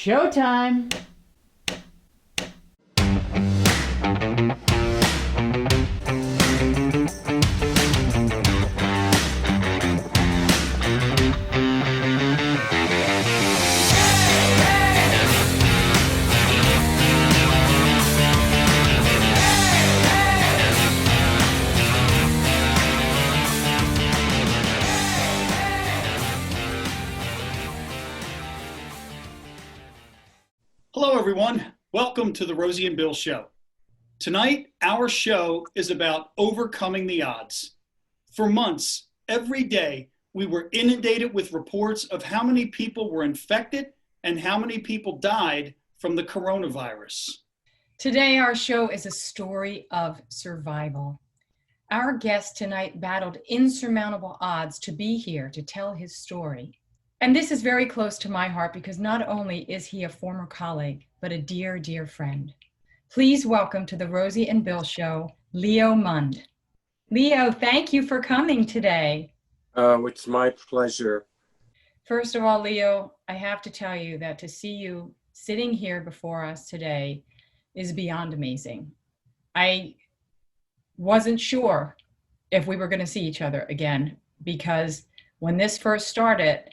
Showtime! Hello, everyone. Welcome to the Rosie and Bill Show. Tonight, our show is about overcoming the odds. For months, every day, we were inundated with reports of how many people were infected and how many people died from the coronavirus. Today, our show is a story of survival. Our guest tonight battled insurmountable odds to be here to tell his story. And this is very close to my heart because not only is he a former colleague, but a dear, dear friend. Please welcome to the Rosie and Bill Show, Leo Mund. Leo, thank you for coming today. It's my pleasure. First of all, Leo, I have to tell you that to see you sitting here before us today is beyond amazing. I wasn't sure if we were going to see each other again because when this first started,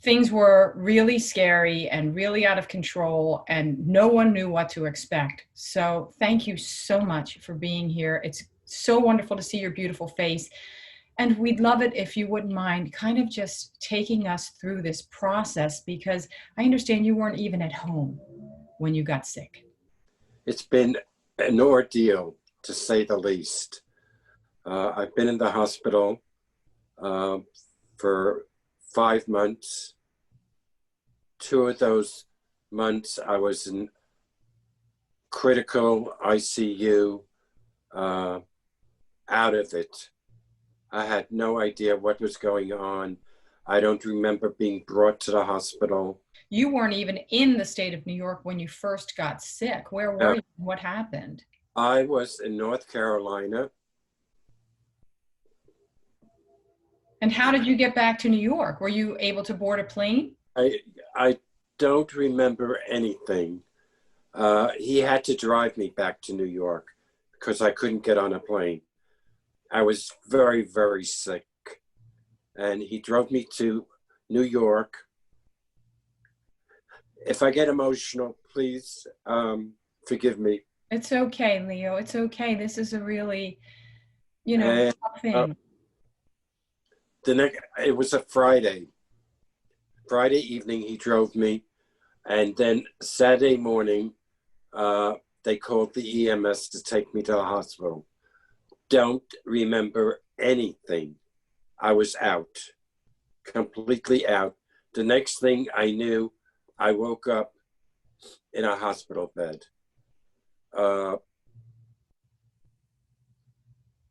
things were really scary and really out of control and no one knew what to expect. So thank you so much for being here. It's so wonderful to see your beautiful face. And we'd love it if you wouldn't mind kind of just taking us through this process because I understand you weren't even at home when you got sick. It's been an ordeal, to say the least. I've been in the hospital for 5 months. 2 of those months I was in critical ICU, out of it. I had no idea what was going on. I don't remember being brought to the hospital. You weren't even in the state of New York when you first got sick. Where were you? What happened? I was in North Carolina. And how did you get back to New York? Were you able to board a plane? I don't remember anything. He had to drive me back to New York because I couldn't get on a plane. I was very, very sick. And he drove me to New York. If I get emotional, please forgive me. It's okay, Leo. It's okay. This is a really, tough thing. It was a Friday evening he drove me, and then Saturday morning they called the EMS to take me to the hospital. Don't remember anything. I was out, completely out. The next thing I knew, I woke up in a hospital bed.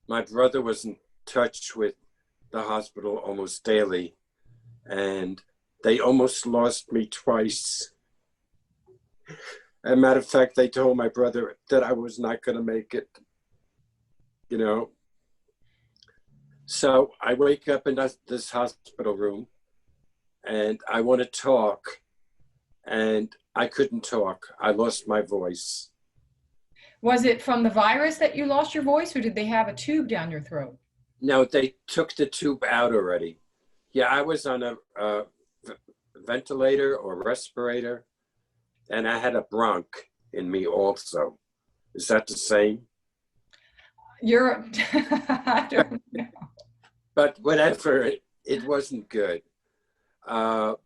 My brother was in touch with the hospital almost daily, and they almost lost me twice. As a matter of fact, they told my brother that I was not going to make it, So I wake up in this hospital room, and I want to talk, and I couldn't talk. I lost my voice. Was it from the virus that you lost your voice, or did they have a tube down your throat? No, they took the tube out already. Yeah, I was on a ventilator or respirator, and I had a bronch in me also. Is that the same? I don't know. But whatever, it wasn't good. I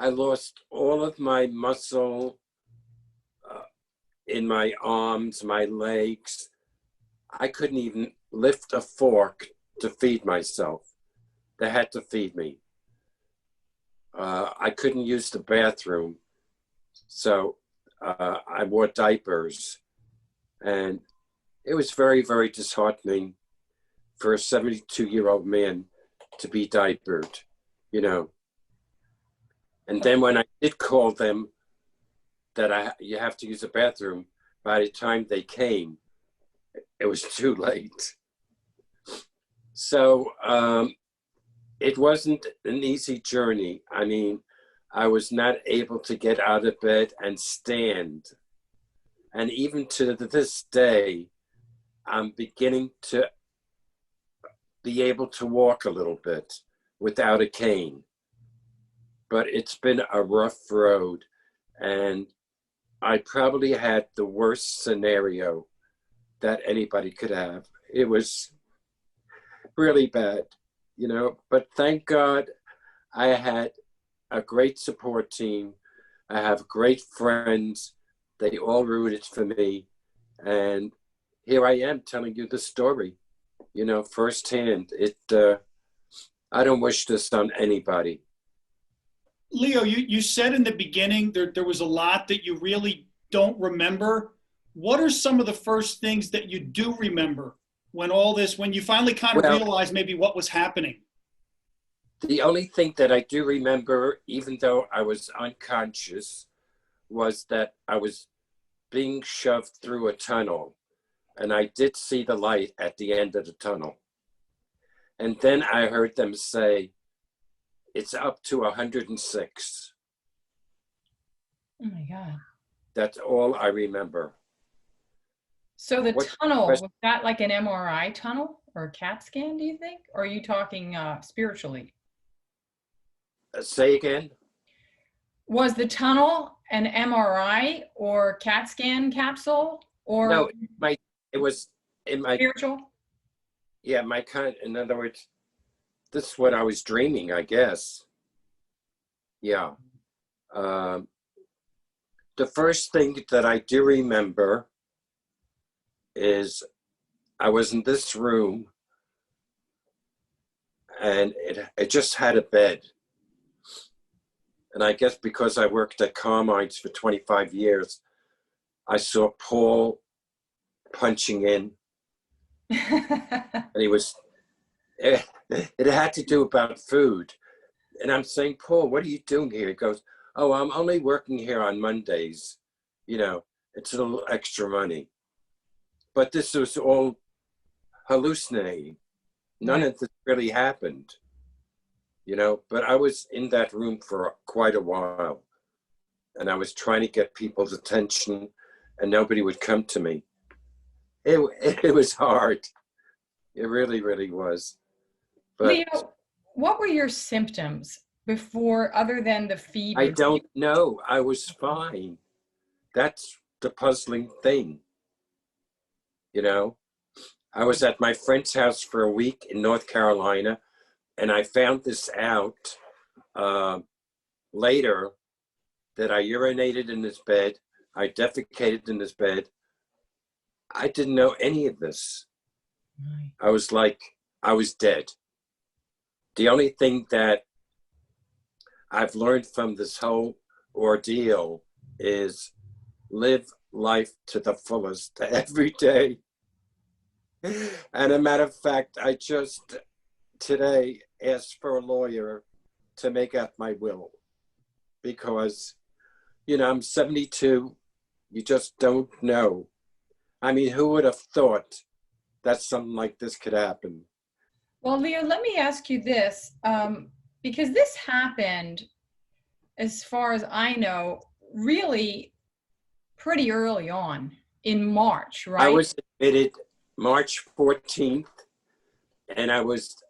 lost all of my muscle in my arms, my legs. I couldn't even lift a fork to feed myself. They had to feed me. I couldn't use the bathroom, so I wore diapers. And it was very, very disheartening for a 72-year-old man to be diapered, And then when I did call them that you have to use the bathroom, by the time they came, it was too late. So it wasn't an easy journey. I mean, I was not able to get out of bed and stand. And even to this day, I'm beginning to be able to walk a little bit without a cane. But it's been a rough road. And I probably had the worst scenario that anybody could have. It was really bad, you know, but thank God I had a great support team. I have great friends. They all rooted for me. And here I am telling you the story, you know, firsthand. I don't wish this on anybody. Leo, you said in the beginning there was a lot that you really don't remember. What are some of the first things that you do remember when you finally kind of realized maybe what was happening? The only thing that I do remember, even though I was unconscious, was that I was being shoved through a tunnel, and I did see the light at the end of the tunnel. And then I heard them say, it's up to 106. Oh my God. That's all I remember. So the tunnel, was that like an MRI tunnel or a CAT scan, do you think? Or are you talking spiritually? Say again? Was the tunnel an MRI or CAT scan capsule? Or no, it was in my spiritual? Yeah, in other words, this is what I was dreaming, I guess. Yeah. The first thing that I do remember is I was in this room, and it just had a bed. And I guess because I worked at Carmine's for 25 years, I saw Paul punching in. And it had to do about food. And I'm saying, Paul, what are you doing here? He goes, oh, I'm only working here on Mondays. You know, it's a little extra money. But this was all hallucinating. None of this really happened, you know, but I was in that room for quite a while, and I was trying to get people's attention, and nobody would come to me. It was hard. It really, really was. But Leo, what were your symptoms before, other than the fever? I don't know. I was fine. That's the puzzling thing. You know, I was at my friend's house for a week in North Carolina, and I found this out later, that I urinated in his bed. I defecated in his bed. I didn't know any of this. I was like, I was dead. The only thing that I've learned from this whole ordeal is live life to the fullest every day. And a matter of fact, I just today asked for a lawyer to make out my will, because, you know, I'm 72. You just don't know. I mean, who would have thought that something like this could happen? Well, Leo, let me ask you this, because this happened, as far as I know, really pretty early on in March, right? I was admitted March 14th, and I was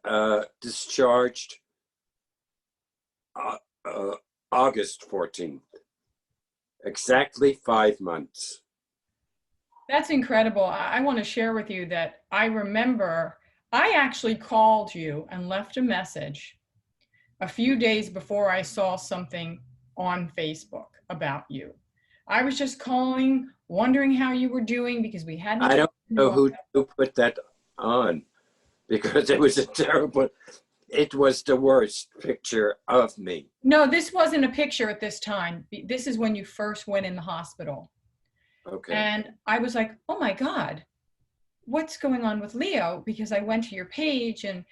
discharged August 14th. Exactly 5 months. That's incredible. I want to share with you that I remember I actually called you and left a message a few days before I saw something on Facebook about you. I was just calling, wondering how you were doing, because we hadn't. I don't know who put that on, because it was it was the worst picture of me. No, this wasn't a picture at this time. This is when you first went in the hospital. Okay. And I was like, oh my God, what's going on with Leo? Because I went to your page and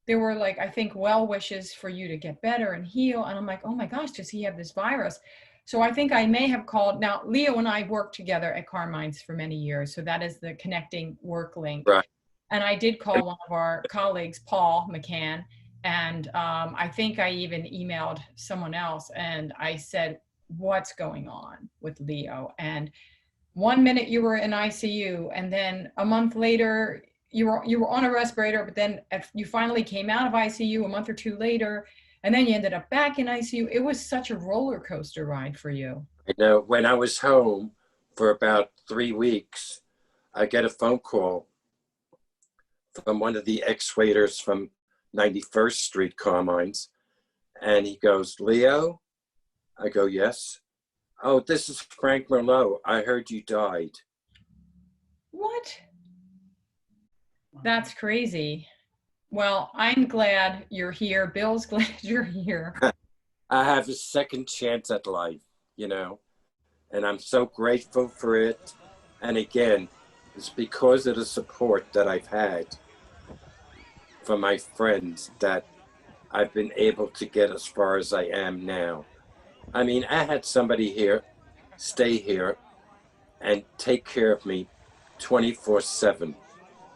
there were, like, I think, well wishes for you to get better and heal. And I'm like, oh my gosh, does he have this virus? So I think I may have called. Now, Leo and I worked together at Carmine's for many years. So that is the connecting work link. Right. And I did call one of our colleagues, Paul McCann, And I think I even emailed someone else and I said, what's going on with Leo? And one minute you were in ICU, and then a month later you were on a respirator, but then you finally came out of ICU a month or two later, and then you ended up back in ICU. It was such a roller coaster ride for you. I know. When I was home for about 3 weeks, I get a phone call from one of the ex-waiters from 91st Street Carmines, and he goes, "Leo?" I go, "Yes." "Oh, this is Frank Merlot. I heard you died." What? That's crazy. Well, I'm glad you're here. Bill's glad you're here. I have a second chance at life, and I'm so grateful for it. And again, it's because of the support that I've had from my friends that I've been able to get as far as I am now. I mean, I had somebody here stay here and take care of me 24/7,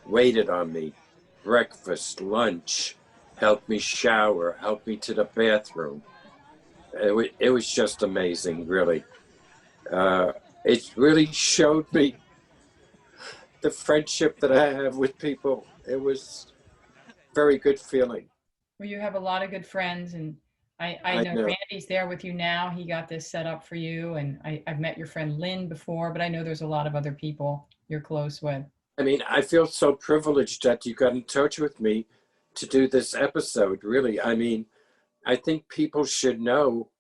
waited on me, breakfast, lunch, helped me shower, helped me to the bathroom. It was just amazing, really. It really showed me the friendship that I have with people. It was very good feeling. Well, you have a lot of good friends, and I I know know. Randy's there with you now. He got this set up for you, and I've met your friend Lynn before, but I know there's a lot of other people you're close with. I mean, I feel so privileged that you got in touch with me to do this episode, really. I mean, I think people should know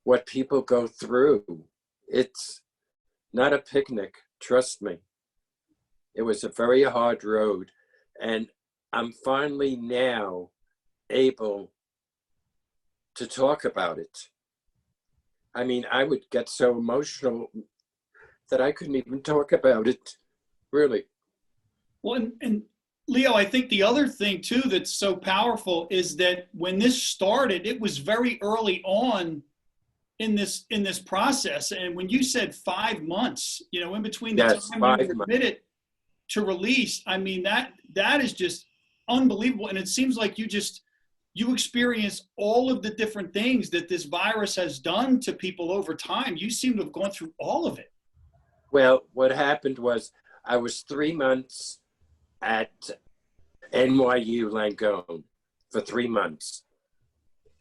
what people go through. It's not a picnic, trust me. It was a very hard road, and I'm finally now able to talk about it. I mean, I would get so emotional that I couldn't even talk about it, really. Well, and Leo, I think the other thing too that's so powerful is that when this started, it was very early on in this process. And when you said 5 months, in between the Yes, time you were 5 months. admitted to release, I mean that is just unbelievable. And it seems like you experience all of the different things that this virus has done to people over time. You seem to have gone through all of it. Well, what happened was I was 3 months at NYU Langone for 3 months.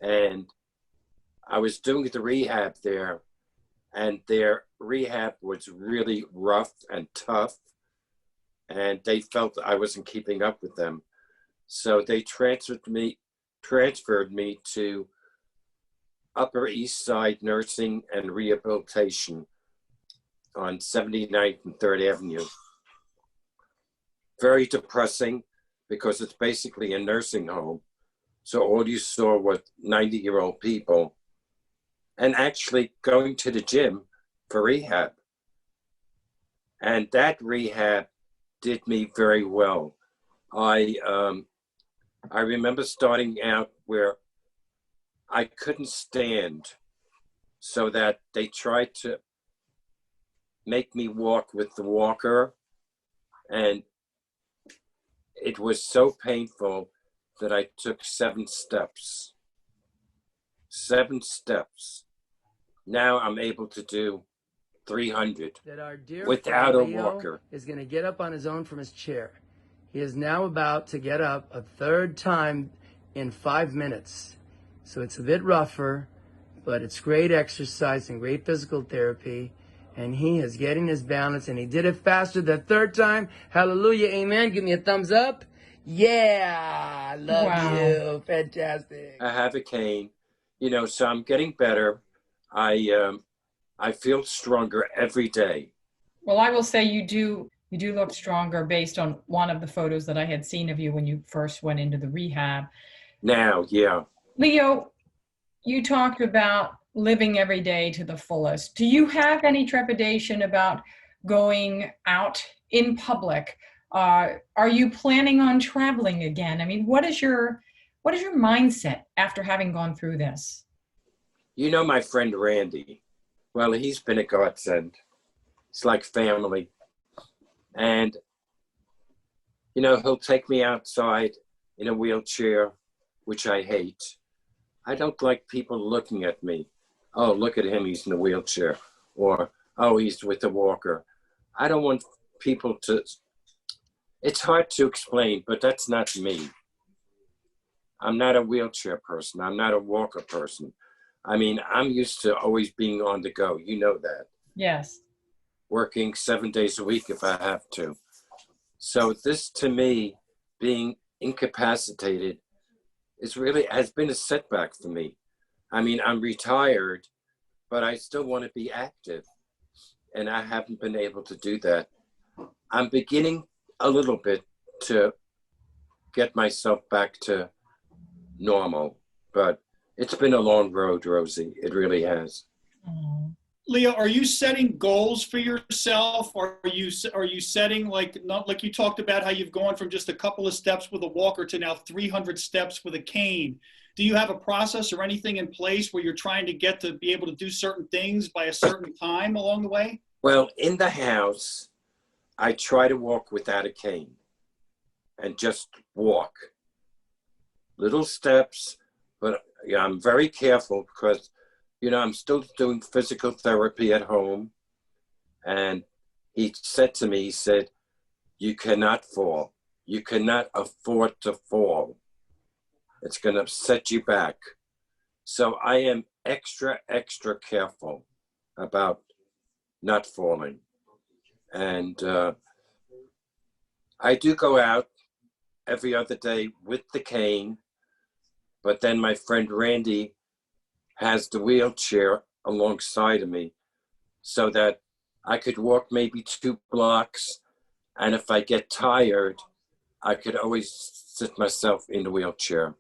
And I was doing the rehab there, and their rehab was really rough and tough. And they felt I wasn't keeping up with them. So they transferred me to Upper East Side Nursing and Rehabilitation on 79th and 3rd Avenue. Very depressing because it's basically a nursing home. So all you saw were 90-year-old people and actually going to the gym for rehab. And that rehab did me very well. I remember starting out where I couldn't stand, so that they tried to make me walk with the walker, and it was so painful that I took 7 steps. 7 steps. Now I'm able to do 300 that our dear without a Leo walker. is going to get up on his own from his chair. He is now about to get up a third time in 5 minutes. So it's a bit rougher, but it's great exercise and great physical therapy. And he is getting his balance, and he did it faster the third time. Hallelujah, amen. Give me a thumbs up. Yeah, love Wow. you. Fantastic. I have a cane, so I'm getting better. I feel stronger every day. Well, I will say you do look stronger based on one of the photos that I had seen of you when you first went into the rehab. Now, yeah. Leo, you talked about living every day to the fullest. Do you have any trepidation about going out in public? Are you planning on traveling again? I mean, what is your mindset after having gone through this? You know my friend Randy. Well, he's been a godsend. It's like family. And, he'll take me outside in a wheelchair which I hate. I don't like people looking at me. Oh, look at him, he's in a wheelchair. Or, oh, he's with a walker. I don't want people to, it's hard to explain, but that's not me. I'm not a wheelchair person. I'm not a walker person. I mean, I'm used to always being on the go. You know that. Yes. Working 7 days a week if I have to. So this, to me, being incapacitated, has been a setback for me. I mean, I'm retired, but I still want to be active. And I haven't been able to do that. I'm beginning a little bit to get myself back to normal, but it's been a long road, Rosie. It really has. Leo, are you setting goals for yourself? Or are you setting, like, not like you talked about how you've gone from just a couple of steps with a walker to now 300 steps with a cane? Do you have a process or anything in place where you're trying to get to be able to do certain things by a certain time along the way? Well, in the house, I try to walk without a cane and just walk. Little steps, but yeah, I'm very careful because, you know, I'm still doing physical therapy at home. And he said to me, he said, you cannot fall. You cannot afford to fall. It's going to set you back. So I am extra careful about not falling. And I do go out every other day with the cane, but then my friend Randy has the wheelchair alongside of me so that I could walk maybe 2 blocks. And if I get tired, I could always sit myself in the wheelchair,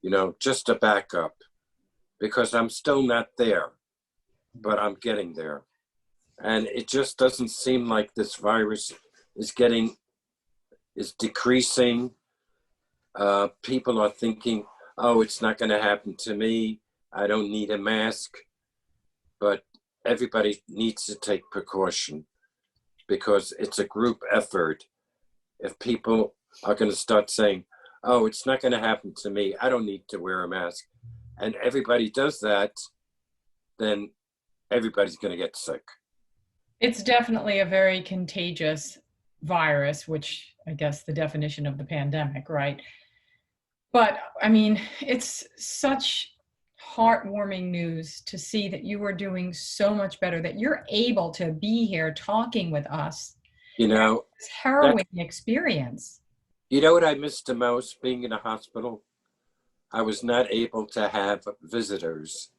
you know, just to back up, because I'm still not there, but I'm getting there. And it just doesn't seem like this virus is decreasing. People are thinking, oh, it's not going to happen to me. I don't need a mask. But everybody needs to take precaution because it's a group effort. If people are going to start saying, oh, it's not going to happen to me, I don't need to wear a mask, and everybody does that, then everybody's going to get sick. It's definitely a very contagious virus, which I guess the definition of the pandemic, right? But I mean, it's such heartwarming news to see that you are doing so much better, that you're able to be here talking with us. You know, it's a harrowing experience. You know what I missed the most being in a hospital? I was not able to have visitors.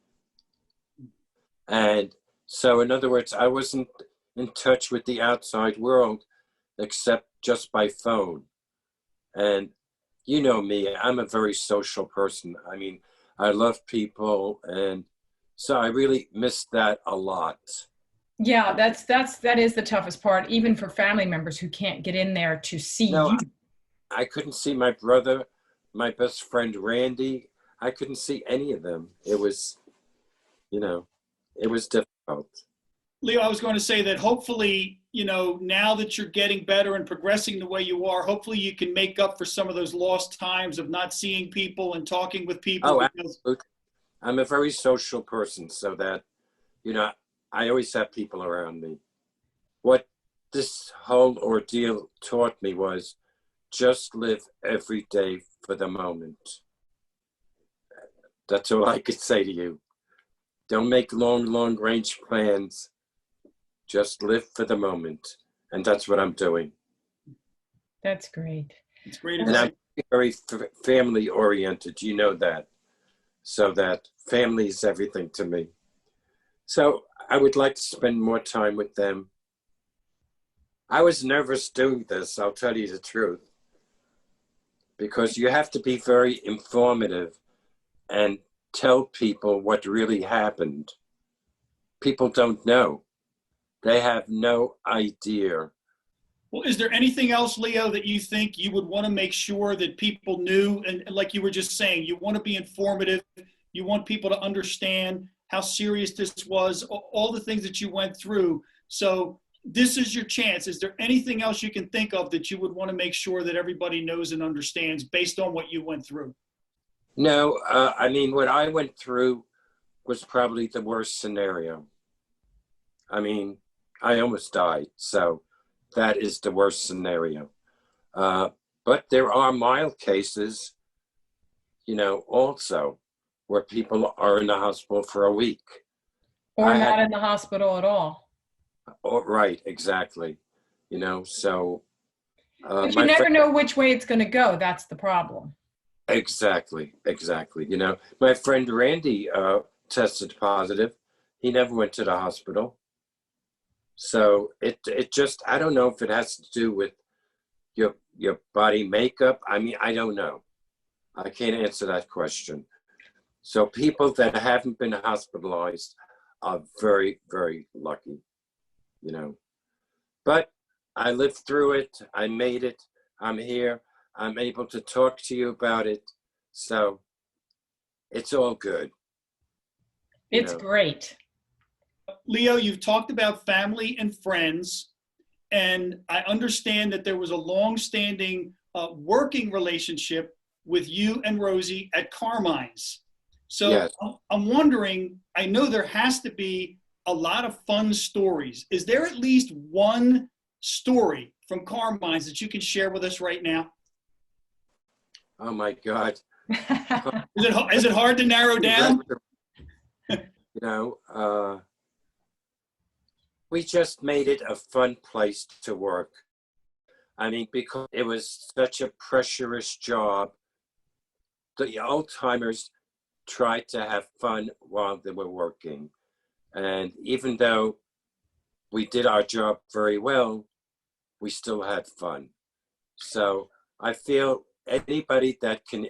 And so, in other words, I wasn't in touch with the outside world except just by phone. And you know me, I'm a very social person. I mean, I love people, and so I really missed that a lot. Yeah, that is the toughest part, even for family members who can't get in there to see you. I couldn't see my brother, my best friend Randy. I couldn't see any of them. It was, you know, it was difficult. Leo, I was going to say that hopefully, you know, now that you're getting better and progressing the way you are, hopefully you can make up for some of those lost times of not seeing people and talking with people. Oh, absolutely. I'm a very social person, so that, you know, I always have people around me. What this whole ordeal taught me was just live every day for the moment. That's all I could say to you. Don't make long range plans. Just live for the moment. And that's what I'm doing. That's great. It's great. And I'm very family oriented. You know that. So that family is everything to me. So I would like to spend more time with them. I was nervous doing this, I'll tell you the truth, because you have to be very informative and tell people what really happened. People don't know. They have no idea. Well, is there anything else, Leo, that you think you would want to make sure that people knew? And like you were just saying, you want to be informative. You want people to understand how serious this was, all the things that you went through. So this is your chance. Is there anything else you can think of that you would want to make sure that everybody knows and understands based on what you went through? No, I mean, what I went through was probably the worst scenario. I mean, I almost died, so that is the worst scenario. But there are mild cases, also where people are in the hospital for a week. Or not in the hospital at all. Oh, right, exactly. So. But you never know which way it's going to go. That's the problem. Exactly. My friend Randy tested positive. He never went to the hospital. So it just, I don't know if it has to do with your body makeup. I mean, I don't know. I can't answer that question. So people that haven't been hospitalized are very, very lucky, But I lived through it. I made it. I'm here. I'm able to talk to you about it. So it's all good. It's great. Leo, you've talked about family and friends, and I understand that there was a long-standing working relationship with you and Rosie at Carmine's. So yes. I'm wondering, I know there has to be a lot of fun stories. Is there at least one story from Carmine's that you can share with us right now? Oh my God. Is it hard to narrow down? We just made it a fun place to work. I mean, because it was such a pressurous job, the old timers tried to have fun while they were working. And even though we did our job very well, we still had fun. So I feel anybody that can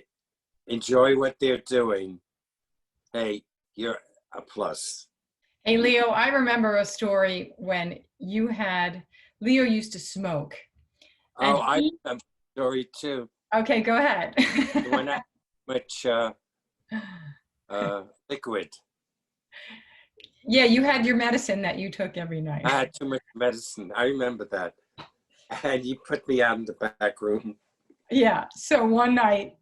enjoy what they're doing, hey, you're a plus. Hey, Leo, I remember a story when Leo used to smoke. Oh, I have a story too. Okay, go ahead. When I much liquid. Yeah, you had your medicine that you took every night. I had too much medicine. I remember that. And you put me out in the back room. Yeah, so one night,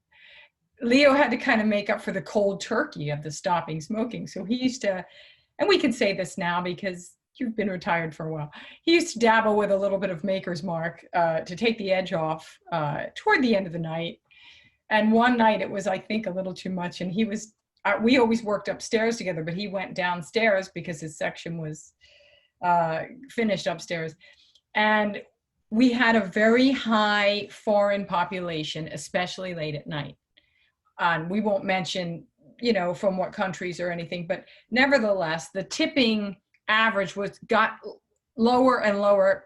Leo had to kind of make up for the cold turkey of the stopping smoking. So he used to, and we can say this now because you've been retired for a while, he used to dabble with a little bit of Maker's Mark to take the edge off toward the end of the night. And one night it was, I think, a little too much. And we always worked upstairs together, but he went downstairs because his section was finished upstairs. And we had a very high foreign population, especially late at night. We won't mention, from what countries or anything, but nevertheless, the tipping average got lower and lower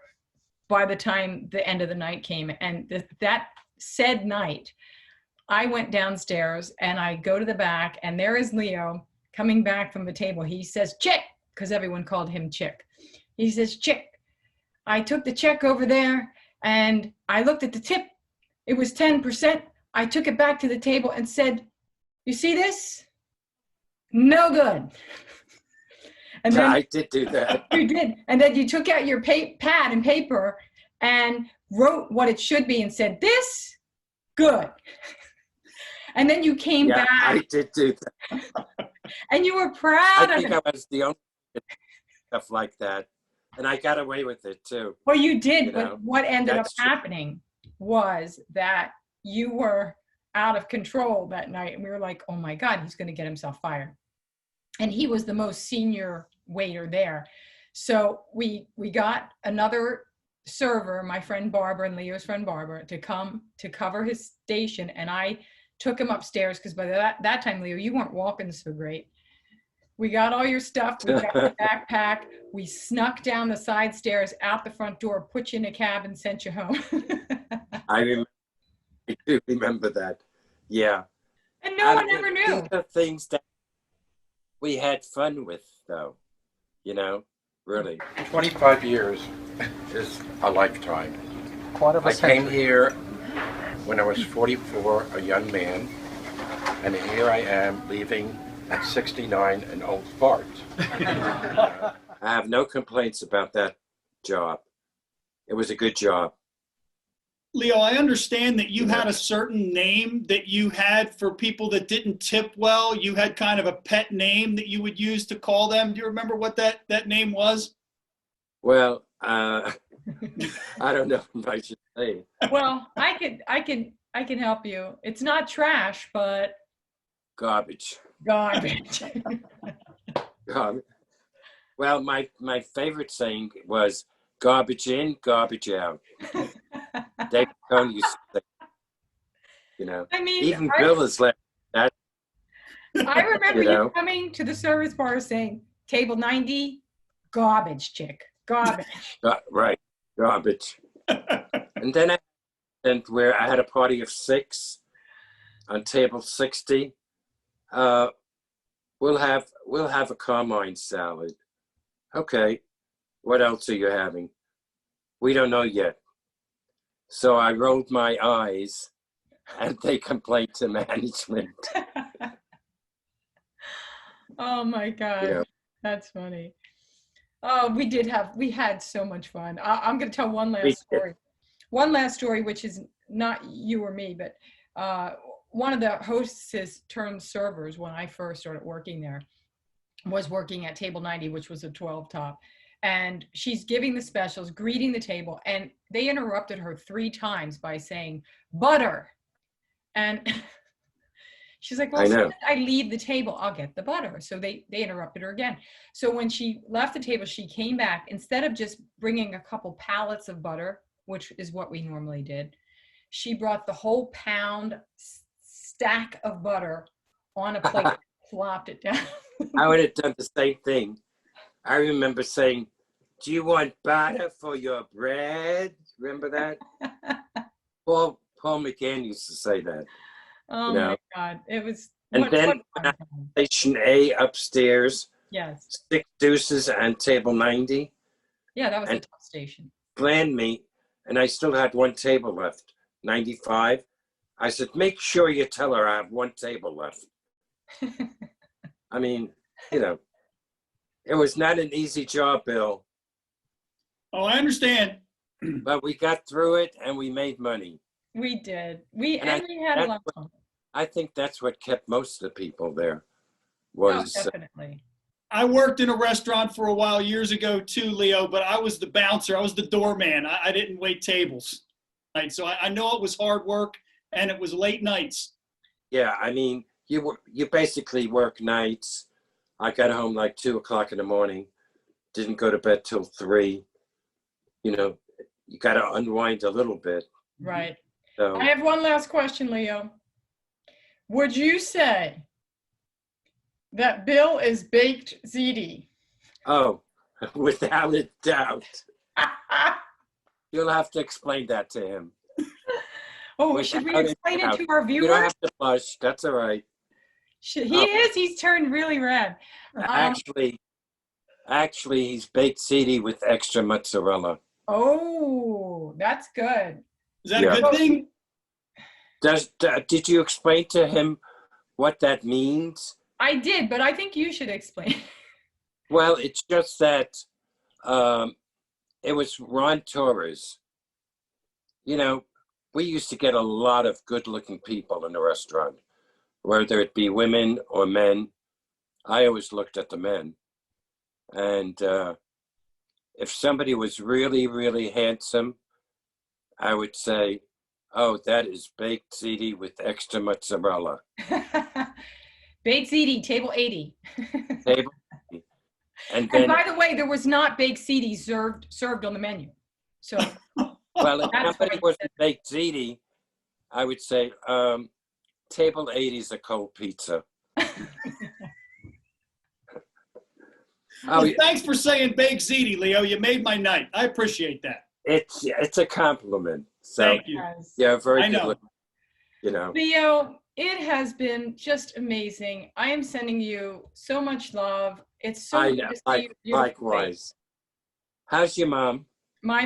by the time the end of the night came. And that said night, I went downstairs and I go to the back and there is Leo coming back from the table. He says, "Chick," because everyone called him Chick. He says, "Chick, I took the check over there and I looked at the tip. It was 10%. I took it back to the table and said, 'You see this? No good.'" And then I did do that. You did. And then you took out your pad and paper and wrote what it should be and said, "This, good." And then you came back. I did do that. And you were proud I think I was the only stuff like that. And I got away with it too. Well, you did, but what ended up happening was that you were out of control that night. And we were like, oh my God, he's going to get himself fired. And he was the most senior waiter there. So we got another server, my friend Barbara and Leo's friend Barbara, to come to cover his station. And I took him upstairs because by that time, Leo, you weren't walking so great. We got all your stuff. We got your backpack. We snuck down the side stairs out the front door, put you in a cab and sent you home. I do remember that. Yeah. And no one ever knew. These are things that we had fun with, though, really. 25 years is a lifetime. Quarter of a century. I came here when I was 44, a young man, and here I am leaving at 69, an old fart. I have no complaints about that job. It was a good job. Leo, I understand that you had a certain name that you had for people that didn't tip well. You had kind of a pet name that you would use to call them. Do you remember what that name was? Well, I don't know if I should say. Well, I can help you. It's not trash, but Garbage. garbage. Garbage. Well, my favorite saying was garbage in, garbage out. Dave Cohn used to say, you know, I mean, even Bill has left that. I remember You you know? coming to the service bar saying, table 90, garbage, chick, garbage. Right, garbage. And then where I had a party of 6 on table 60. We'll have a Carmine salad. Okay, what else are you having? We don't know yet. So I rolled my eyes, and they complained to management. Oh my God, You know. that's funny. Oh, we had so much fun. I'm going to tell one We last did. story. One last story, which is not you or me, but one of the hostesses turned servers when I first started working there was working at table 90, which was a 12 top. And she's giving the specials, greeting the table, and they interrupted her 3 times by saying, butter. And she's like, well, I as soon know. as I leave the table, I'll get the butter. So they interrupted her again. So when she left the table, she came back. Instead of just bringing a couple pallets of butter, which is what we normally did, she brought the whole pound stack of butter on a plate, plopped it down. I would have done the same thing. I remember saying, do you want butter for your bread? Remember that? Paul McGann used to say that. Oh You know. my God. It was, And what then fun when I time. Station A upstairs, Yes. 6 deuces and table 90, Yeah, that was a And- tough station. planned me, and I still had 1 table left, 95. I said, make sure you tell her I have 1 table left. I mean, you know, it was not an easy job, Bill, Oh, I understand. but we got through it and we made money. We did. And We had a that's lot of fun. I think that's what kept most of the people there. Oh, Was definitely. I worked in a restaurant for a while years ago too, Leo, but I was the bouncer. I was the doorman. I didn't wait tables. Right. So I know it was hard work and it was late nights. yeah, I mean, you basically work nights. I got home like 2 o'clock in the morning, didn't go to bed till 3. You know, you got to unwind a little bit. Right. So I have one last question, Leo. Would you say that Bill is baked ziti? oh, without a doubt, you'll have to explain that to him. Oh, should we Without a explain it doubt. to our You don't viewers? have to blush. That's all right. He's turned really red. Actually, he's baked ziti with extra mozzarella. Oh, that's good. Is that Yeah. a good thing? Did you explain to him what that means? I did, but I think you should explain. Well, it's just that it was Ron Torres. You know, we used to get a lot of good-looking people in the restaurant, whether it be women or men. I always looked at the men. And if somebody was really, really handsome, I would say, oh, that is baked ziti with extra mozzarella. Baked ziti, table 80. Table. And And then, by the way, there was not baked ziti served on the menu. So well, if That's somebody what wasn't baked ziti, I would say, table 80 is a cold pizza. Well, thanks for saying baked ziti, Leo. You made my night. I appreciate that. It's a compliment. So Thank you. yes. yeah, very I good. know. Looking, you know, Leo, it has been just amazing. I am sending you so much love. It's so I good know. to see your beautiful face. Likewise. How's your mom? My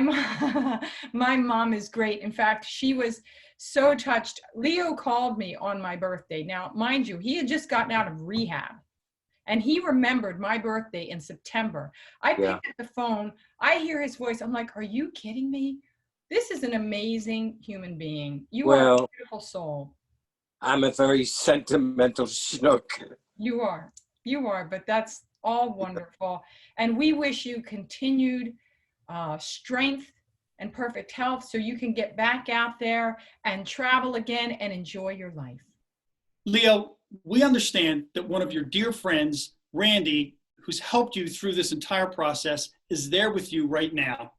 mom is great. In fact, she was so touched. Leo called me on my birthday. Now, mind you, he had just gotten out of rehab. And he remembered my birthday in September. I picked up the phone. I hear his voice. I'm like, are you kidding me? This is an amazing human being. You are a Well, beautiful soul. I'm a very sentimental schnook. You are, but that's all wonderful. And we wish you continued strength and perfect health so you can get back out there and travel again and enjoy your life. Leo, we understand that one of your dear friends, Randy, who's helped you through this entire process, is there with you right now.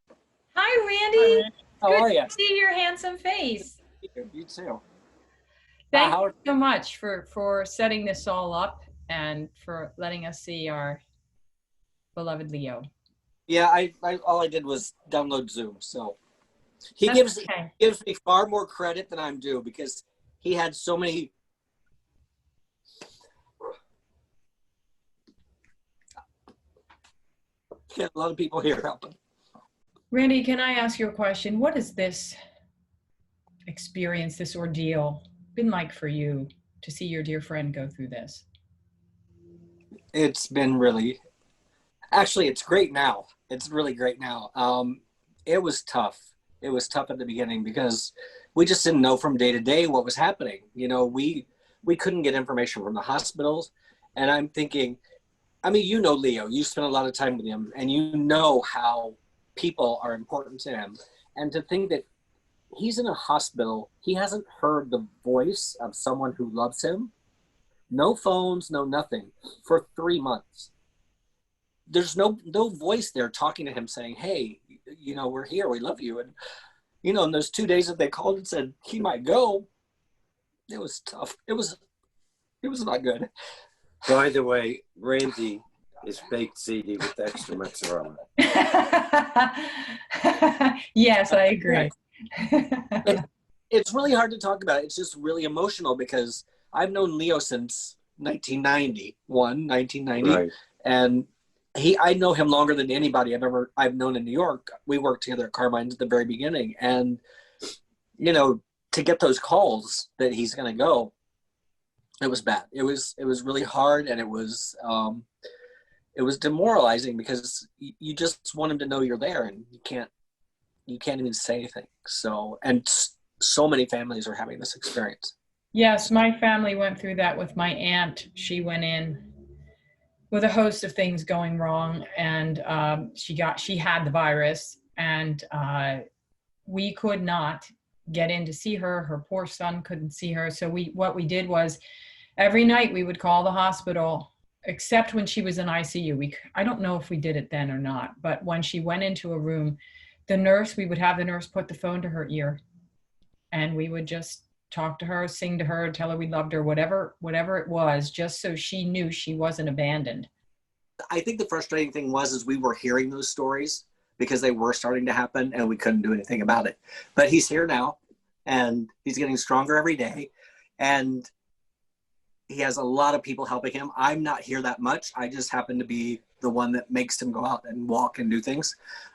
Hi, Randy. How are you? Good to see your handsome face. You too. Thank how- you so much for setting this all up and for letting us see our beloved Leo. Yeah, I all I did was download Zoom. So he That's gives me far more credit than I'm due because he had so many. He had a lot of people here helping. Randy, can I ask you a question? What has this experience, this ordeal, been like for you to see your dear friend go through this? It's been really, actually, it's great now. It's really great now. It was tough. It was tough at the beginning because we just didn't know from day to day what was happening. You know, we couldn't get information from the hospitals. And I'm thinking, I mean, you know, Leo, you spent a lot of time with him and you know how people are important to him. And to think that he's in a hospital, he hasn't heard the voice of someone who loves him. No phones, no nothing for 3 months. There's no voice there talking to him saying, hey, you know, we're here, we love you. And, you know, in those 2 days that they called and said he might go, it was tough. It was not good. By the way, Randy is baked ziti with extra mozzarella. Yes, I agree. It's really hard to talk about. It's just really emotional because I've known Leo since 1990, Right. and I know him longer than anybody I've known in New York. We worked together at Carmine's at the very beginning, and you know, to get those calls that he's going to go, it was bad. It was really hard, and it was demoralizing because you just want him to know you're there, and you can't even say anything. So, and so many families are having this experience. Yes, my family went through that with my aunt. She went in with a host of things going wrong, and she had the virus, and we could not get in to see her. Her poor son couldn't see her. So what we did was every night we would call the hospital, except when she was in ICU. I don't know if we did it then or not, but when she went into a room, we would have the nurse put the phone to her ear, and we would just talk to her, sing to her, tell her we loved her, whatever it was, just so she knew she wasn't abandoned. I think the frustrating thing was we were hearing those stories because they were starting to happen and we couldn't do anything about it. But he's here now and he's getting stronger every day. And he has a lot of people helping him. I'm not here that much. I just happen to be the one that makes him go out and walk and do things.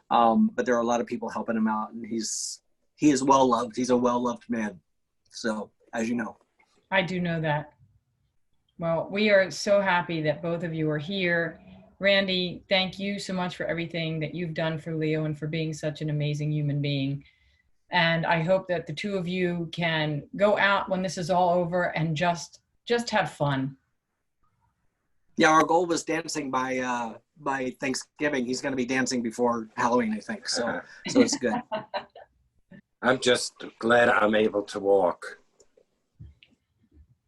But there are a lot of people helping him out, and he is well loved. He's a well-loved man. So, as you know. I do know that. Well, we are so happy that both of you are here. Randy, thank you so much for everything that you've done for Leo and for being such an amazing human being. And I hope that the two of you can go out when this is all over and just have fun. Yeah, our goal was dancing by Thanksgiving. He's going to be dancing before Halloween, I think. So it's good. I'm just glad I'm able to walk.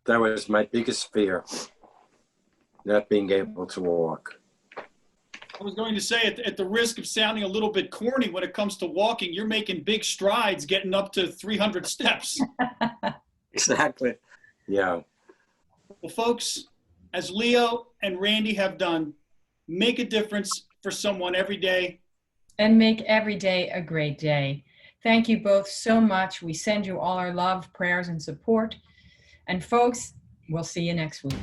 That was my biggest fear, not being able to walk. I was going to say, at the risk of sounding a little bit corny, when it comes to walking, you're making big strides getting up to 300 steps. Exactly. Yeah. Well, folks, as Leo and Randy have done, make a difference for someone every day. And make every day a great day. Thank you both so much. We send you all our love, prayers, and support. And folks, we'll see you next week.